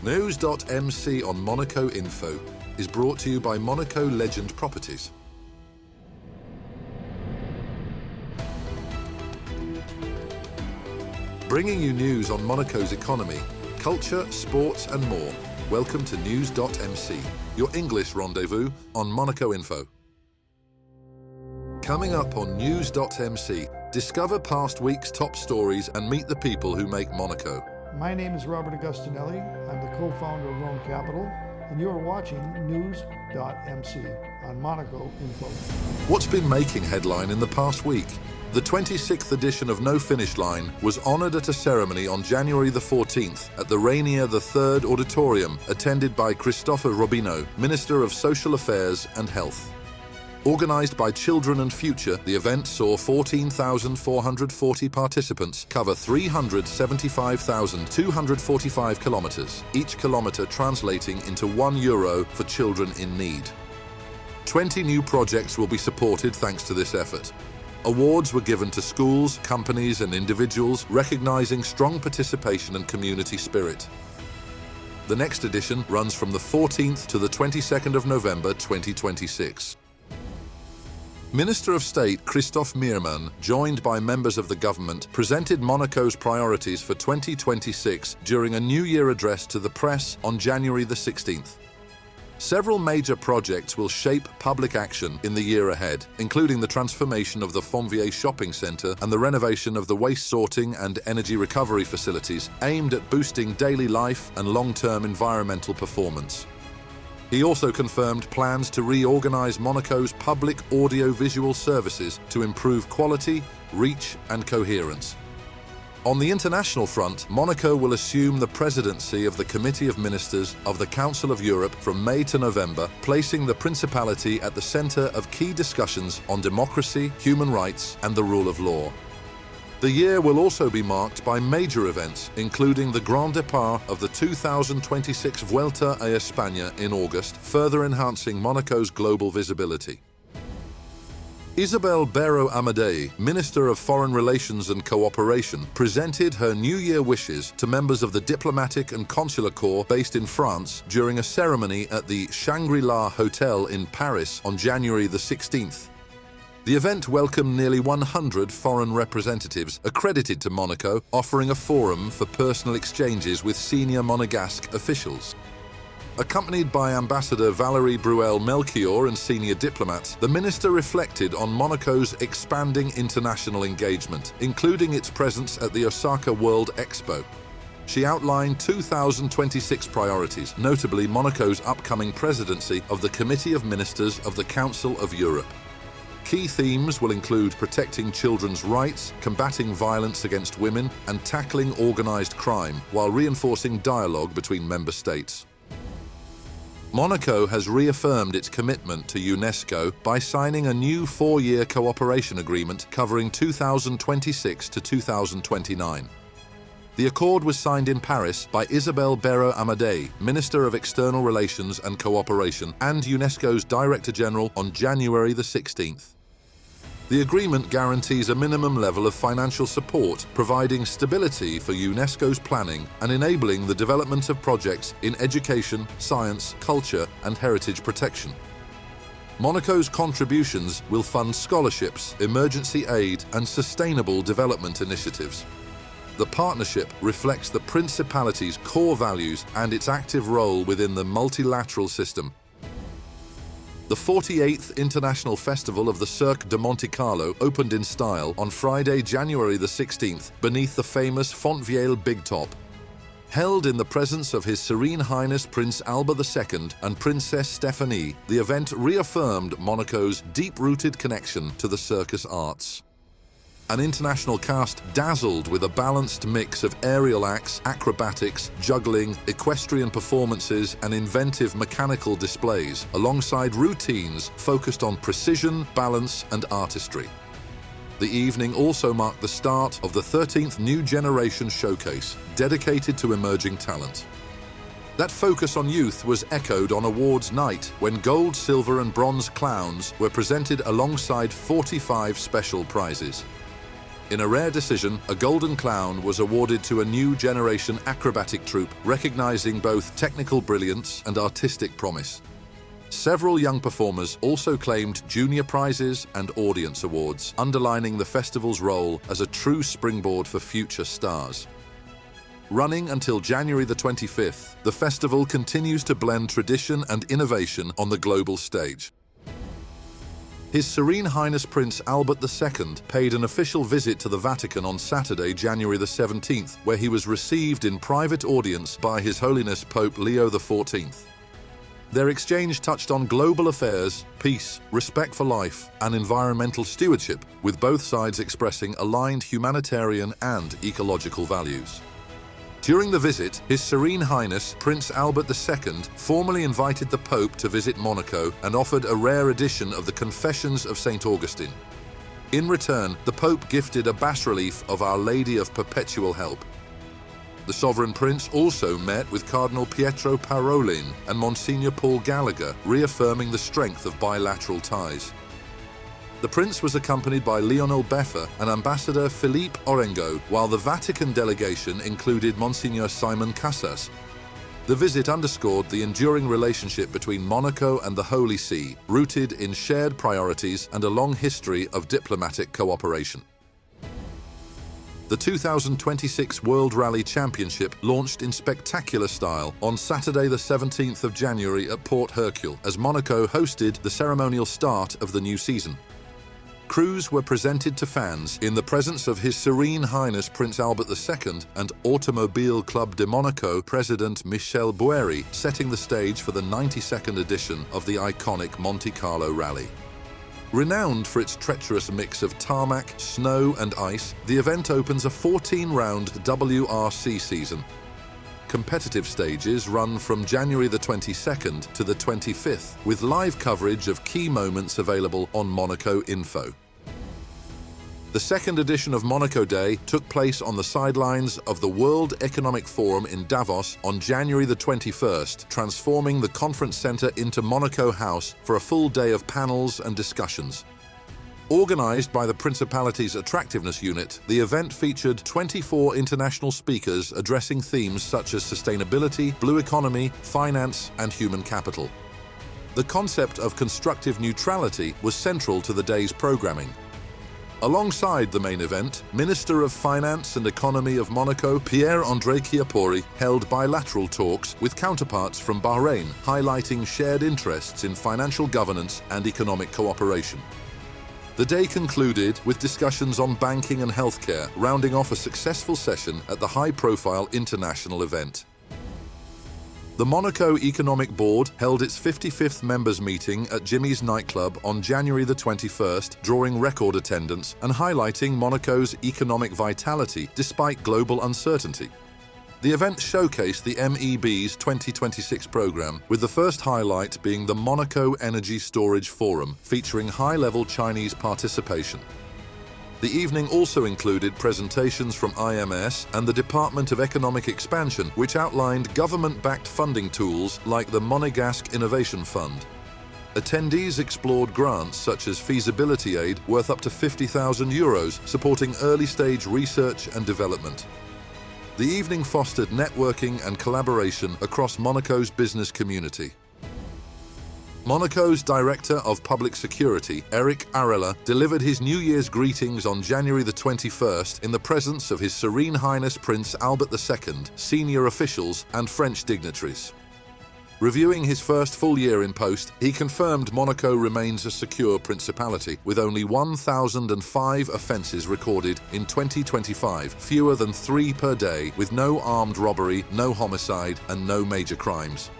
NEWS.MC on Monaco Info is brought to you by Monaco Legend Properties. Bringing you news on Monaco's economy, culture, sports and more. Welcome to NEWS.MC, your English rendezvous on Monaco Info. Coming up on NEWS.MC, discover past week's top stories and meet the people who make Monaco. My name is Robert Agostinelli. I'm the co-founder of Rhone Capital, and you are watching NEWS.MC on Monaco Info. What's been making headline in the past week? The 26th edition of No Finish Line was honoured at a ceremony on January the 14th at the Rainier III Auditorium, attended by Christophe Robino, Minister of Social Affairs and Health. Organised by Children and Future, the event saw 14,440 participants cover 375,245 kilometres, each kilometre translating into €1 for children in need. 20 new projects will be supported thanks to this effort. Awards were given to schools, companies and individuals recognising strong participation and community spirit. The next edition runs from the 14th to the 22nd of November 2026. Minister of State Christophe Mirmand, joined by members of the government, presented Monaco's priorities for 2026 during a New Year address to the press on January the 16th. Several major projects will shape public action in the year ahead, including the transformation of the Fontvieille shopping centre and the renovation of the waste sorting and energy recovery facilities aimed at boosting daily life and long-term environmental performance. He also confirmed plans to reorganise Monaco's public audio-visual services to improve quality, reach and coherence. On the international front, Monaco will assume the presidency of the Committee of Ministers of the Council of Europe from May to November, placing the Principality at the centre of key discussions on democracy, human rights and the rule of law. The year will also be marked by major events, including the Grand Départ of the 2026 Vuelta a España in August, further enhancing Monaco's global visibility. Isabelle Béraud-Amadei, Minister of Foreign Relations and Cooperation, presented her New Year wishes to members of the Diplomatic and Consular Corps based in France during a ceremony at the Shangri-La Hotel in Paris on January the 16th. The event welcomed nearly 100 foreign representatives accredited to Monaco, offering a forum for personal exchanges with senior Monegasque officials. Accompanied by Ambassador Valérie Bruel-Melchior and senior diplomats, the minister reflected on Monaco's expanding international engagement, including its presence at the Osaka World Expo. She outlined 2026 priorities, notably Monaco's upcoming presidency of the Committee of Ministers of the Council of Europe. Key themes will include protecting children's rights, combating violence against women, and tackling organised crime, while reinforcing dialogue between member states. Monaco has reaffirmed its commitment to UNESCO by signing a new 4-year cooperation agreement covering 2026 to 2029. The accord was signed in Paris by Isabelle Béraud-Amadei, Minister of External Relations and Cooperation, and UNESCO's Director General on January the 16th. The agreement guarantees a minimum level of financial support, providing stability for UNESCO's planning and enabling the development of projects in education, science, culture and heritage protection. Monaco's contributions will fund scholarships, emergency aid and sustainable development initiatives. The partnership reflects the Principality's core values and its active role within the multilateral system. The 48th International Festival of the Cirque de Monte Carlo opened in style on Friday, January the 16th, beneath the famous Fontvieille Big Top. Held in the presence of His Serene Highness Prince Albert II and Princess Stephanie, the event reaffirmed Monaco's deep-rooted connection to the circus arts. An international cast dazzled with a balanced mix of aerial acts, acrobatics, juggling, equestrian performances and inventive mechanical displays, alongside routines focused on precision, balance and artistry. The evening also marked the start of the 13th New Generation Showcase, dedicated to emerging talent. That focus on youth was echoed on awards night when gold, silver and bronze clowns were presented alongside 45 special prizes. In a rare decision, a Golden Clown was awarded to a new generation acrobatic troupe, recognizing both technical brilliance and artistic promise. Several young performers also claimed junior prizes and audience awards, underlining the festival's role as a true springboard for future stars. Running until January the 25th, the festival continues to blend tradition and innovation on the global stage. His Serene Highness Prince Albert II paid an official visit to the Vatican on Saturday, January the 17th, where he was received in private audience by His Holiness Pope Leo XIV. Their exchange touched on global affairs, peace, respect for life, and environmental stewardship, with both sides expressing aligned humanitarian and ecological values. During the visit, His Serene Highness Prince Albert II formally invited the Pope to visit Monaco and offered a rare edition of the Confessions of St. Augustine. In return, the Pope gifted a bas-relief of Our Lady of Perpetual Help. The Sovereign Prince also met with Cardinal Pietro Parolin and Monsignor Paul Gallagher, reaffirming the strength of bilateral ties. The Prince was accompanied by Lionel Beffa and Ambassador Philippe Orengo, while the Vatican delegation included Monsignor Simon Casas. The visit underscored the enduring relationship between Monaco and the Holy See, rooted in shared priorities and a long history of diplomatic cooperation. The 2026 World Rally Championship launched in spectacular style on Saturday the 17th of January at Port Hercule, as Monaco hosted the ceremonial start of the new season. Crews were presented to fans in the presence of His Serene Highness Prince Albert II and Automobile Club de Monaco President Michel Bouéry, setting the stage for the 92nd edition of the iconic Monte Carlo rally. Renowned for its treacherous mix of tarmac, snow and ice, the event opens a 14-round WRC season. Competitive stages run from January the 22nd to the 25th, with live coverage of key moments available on Monaco Info. The second edition of Monaco Day took place on the sidelines of the World Economic Forum in Davos on January the 21st, transforming the conference center into Monaco House for a full day of panels and discussions. Organized by the Principality's Attractiveness Unit, the event featured 24 international speakers addressing themes such as sustainability, blue economy, finance, and human capital. The concept of constructive neutrality was central to the day's programming. Alongside the main event, Minister of Finance and Economy of Monaco, Pierre-André Chiappori, held bilateral talks with counterparts from Bahrain, highlighting shared interests in financial governance and economic cooperation. The day concluded with discussions on banking and healthcare, rounding off a successful session at the high-profile international event. The Monaco Economic Board held its 55th members' meeting at Jimmy's nightclub on January the 21st, drawing record attendance and highlighting Monaco's economic vitality despite global uncertainty. The event showcased the MEB's 2026 program, with the first highlight being the Monaco Energy Storage Forum, featuring high-level Chinese participation. The evening also included presentations from IMS and the Department of Economic Expansion, which outlined government-backed funding tools like the Monégasque Innovation Fund. Attendees explored grants such as feasibility aid worth up to €50,000, supporting early-stage research and development. The evening fostered networking and collaboration across Monaco's business community. Monaco's Director of Public Security, Eric Arella, delivered his New Year's greetings on January the 21st in the presence of His Serene Highness Prince Albert II, senior officials, and French dignitaries. Reviewing his first full year in post, he confirmed Monaco remains a secure principality, with only 1,005 offences recorded in 2025, fewer than 3 per day, with no armed robbery, no homicide, and no major crimes.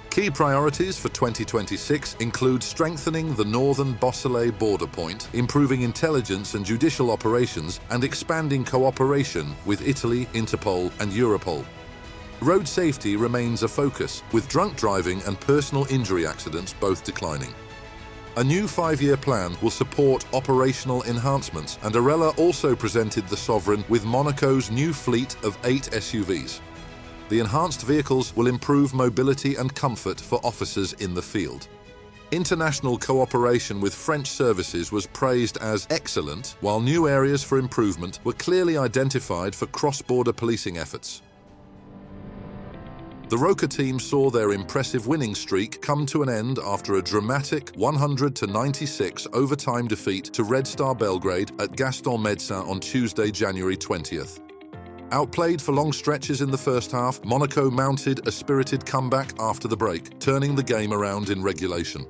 Key priorities for 2026 include strengthening the northern Beausoleil border point, improving intelligence and judicial operations, and expanding cooperation with Italy, Interpol, and Europol. Road safety remains a focus, with drunk driving and personal injury accidents both declining. A new 5-year plan will support operational enhancements, and Arella also presented the Sovereign with Monaco's new fleet of 8 SUVs. The enhanced vehicles will improve mobility and comfort for officers in the field. International cooperation with French services was praised as excellent, while new areas for improvement were clearly identified for cross-border policing efforts. The Roca team saw their impressive winning streak come to an end after a dramatic 100-96 overtime defeat to Red Star Belgrade at Gaston Médecin on Tuesday, January 20th. Outplayed for long stretches in the first half, Monaco mounted a spirited comeback after the break, turning the game around in regulation.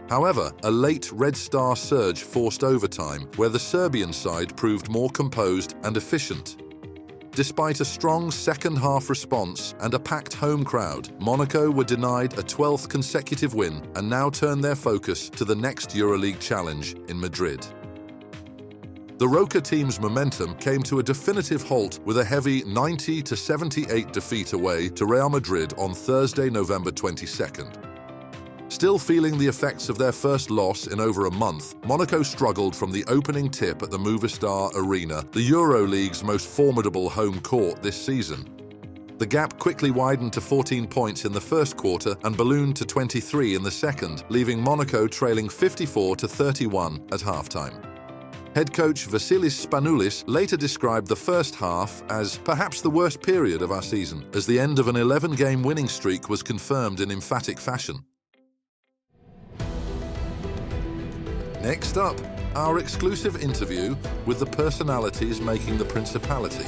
However, a late Red Star surge forced overtime, where the Serbian side proved more composed and efficient. Despite a strong second-half response and a packed home crowd, Monaco were denied a 12th consecutive win and now turn their focus to the next EuroLeague challenge in Madrid. The Roca team's momentum came to a definitive halt with a heavy 90-78 defeat away to Real Madrid on Thursday, November 22nd. Still feeling the effects of their first loss in over a month, Monaco struggled from the opening tip at the Movistar Arena, the EuroLeague's most formidable home court this season. The gap quickly widened to 14 points in the first quarter and ballooned to 23 in the second, leaving Monaco trailing 54-31 at halftime. Head coach Vasilis Spanoulis later described the first half as perhaps the worst period of our season, as the end of an 11-game winning streak was confirmed in emphatic fashion. Next up, our exclusive interview with the personalities making the Principality.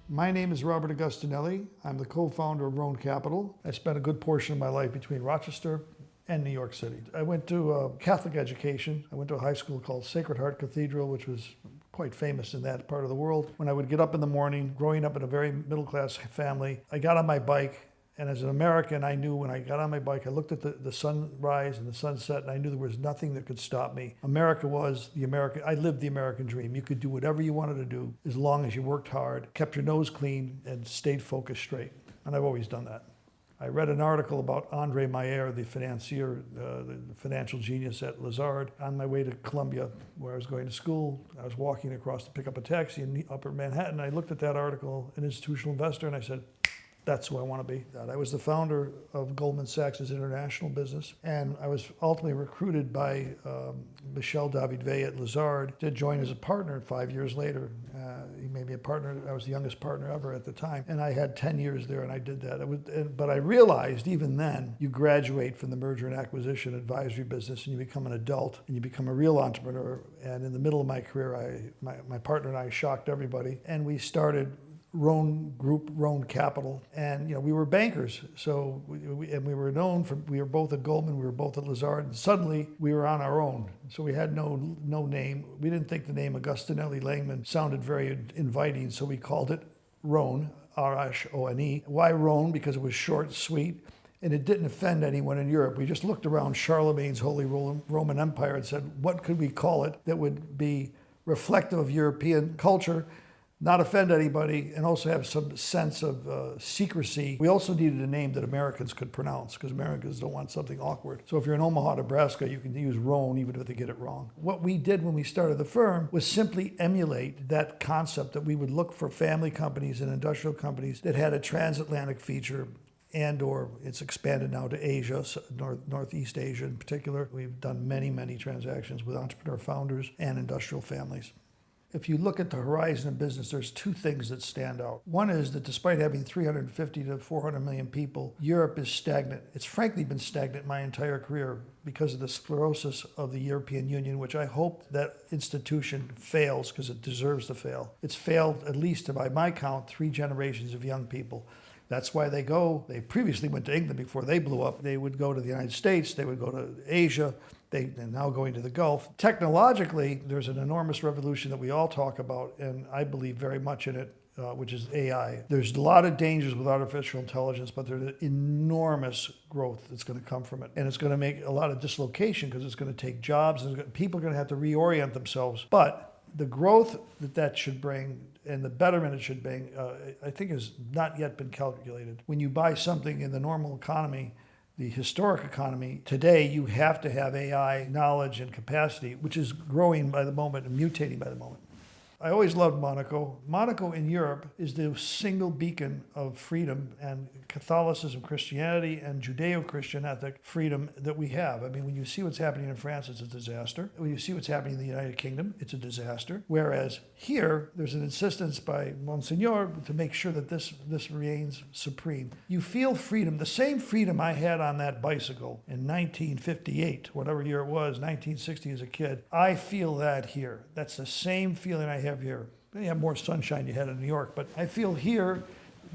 My name is Robert Agostinelli. I'm the co-founder of Rhone Capital. I spent a good portion of my life between Rochester and New York City. I went to Catholic education. I went to a high school called Sacred Heart Cathedral, which was quite famous in that part of the world. When I would get up in the morning, growing up in a very middle-class family, I got on my bike. And as an American, I knew when I got on my bike, I looked at the sunrise and the sunset, and I knew there was nothing that could stop me. America was the American, I lived the American dream. You could do whatever you wanted to do as long as you worked hard, kept your nose clean, and stayed focused straight. And I've always done that. I read an article about Andre Mayer, the financier, the financial genius at Lazard, on my way to Columbia, where I was going to school. I was walking across to pick up a taxi in Upper Manhattan. I looked at that article, an institutional investor, and I said, that's who I want to be. I was the founder of Goldman Sachs' international business, and I was ultimately recruited by Michel David-Vey at Lazard to join as a partner 5 years later. He made me a partner. I was the youngest partner ever at the time, and I had 10 years there, and I did that. But I realized even then, you graduate from the merger and acquisition advisory business, and you become an adult, and you become a real entrepreneur. And in the middle of my career, my partner and I shocked everybody, and we started Rhone Group, Rhone Capital, and we were bankers. So we were known for, we were both at Goldman, we were both at Lazard, and suddenly we were on our own. So we had no name. We didn't think the name Agostinelli Langman sounded very inviting, so we called it Rhone, R-H-O-N-E. Why Rhone? Because it was short, sweet, and it didn't offend anyone in Europe. We just looked around Charlemagne's Holy Roman Empire and said, what could we call it that would be reflective of European culture, not offend anybody, and also have some sense of secrecy. We also needed a name that Americans could pronounce, because Americans don't want something awkward. So if you're in Omaha, Nebraska, you can use Rhone even if they get it wrong. What we did when we started the firm was simply emulate that concept that we would look for family companies and industrial companies that had a transatlantic feature, and or it's expanded now to Asia, Northeast Asia in particular. We've done many, many transactions with entrepreneur founders and industrial families. If you look at the horizon of business, there's two things that stand out. One is that despite having 350 to 400 million people, Europe is stagnant. It's frankly been stagnant my entire career because of the sclerosis of the European Union, which I hope that institution fails because it deserves to fail. It's failed, at least by my count, 3 generations of young people. That's why they previously went to England before they blew up. They would go to the United States, they would go to Asia, they're now going to the Gulf. Technologically, there's an enormous revolution that we all talk about, and I believe very much in it, which is AI. There's a lot of dangers with artificial intelligence, but there's enormous growth that's going to come from it. And it's going to make a lot of dislocation because it's going to take jobs, and people are going to have to reorient themselves. But the growth that should bring and the betterment it should bring, I think has not yet been calculated. When you buy something in the normal economy, the historic economy, today you have to have AI knowledge and capacity, which is growing by the moment and mutating by the moment. I always loved Monaco. Monaco in Europe is the single beacon of freedom and Catholicism, Christianity, and Judeo-Christian ethic freedom that we have. I mean, when you see what's happening in France, it's a disaster. When you see what's happening in the United Kingdom, it's a disaster. Whereas here, there's an insistence by Monsignor to make sure that this reigns supreme. You feel freedom, the same freedom I had on that bicycle in 1958, whatever year it was, 1960 as a kid. I feel that here. That's the same feeling I have here. You have more sunshine you had in New York, but I feel here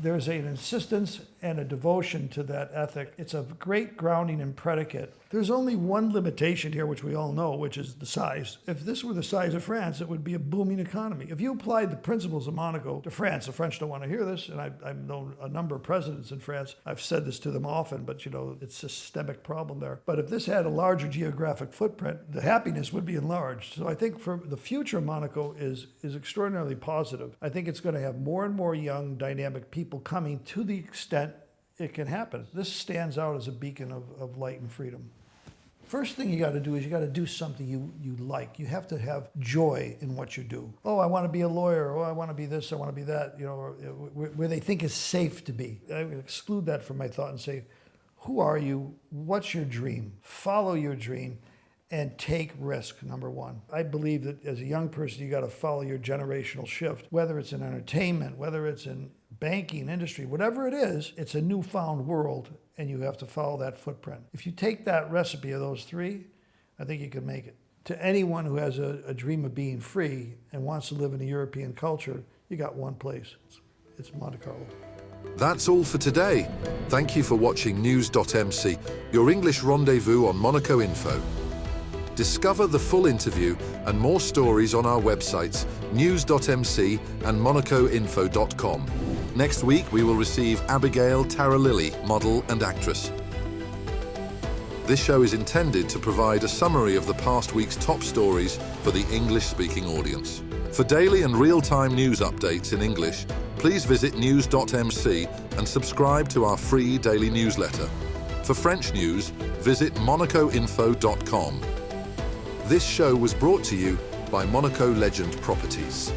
there's an insistence and a devotion to that ethic. It's a great grounding and predicate. There's only one limitation here, which we all know, which is the size. If this were the size of France, it would be a booming economy. If you applied the principles of Monaco to France, the French don't want to hear this, and I've known a number of presidents in France. I've said this to them often, but it's a systemic problem there. But if this had a larger geographic footprint, the happiness would be enlarged. So I think for the future, Monaco is extraordinarily positive. I think it's going to have more and more young, dynamic people coming to the extent it can happen. This stands out as a beacon of light and freedom. First thing you got to do is you got to do something you like. You have to have joy in what you do. Oh, I want to be a lawyer. Oh, I want to be this. I want to be that. Where they think is safe to be. I would exclude that from my thought and say, who are you? What's your dream? Follow your dream and take risk, number one. I believe that as a young person, you got to follow your generational shift, whether it's in entertainment, whether it's in banking, industry, whatever it is, it's a newfound world, and you have to follow that footprint. If you take that recipe of those three, I think you can make it. To anyone who has a dream of being free and wants to live in a European culture, you got one place. It's Monte Carlo. That's all for today. Thank you for watching News.MC, your English rendezvous on Monaco Info. Discover the full interview and more stories on our websites, News.MC and MonacoInfo.com. Next week, we will receive Abigail Taralili, model and actress. This show is intended to provide a summary of the past week's top stories for the English-speaking audience. For daily and real-time news updates in English, please visit News.MC and subscribe to our free daily newsletter. For French news, visit MonacoInfo.com. This show was brought to you by Monaco Legend Properties.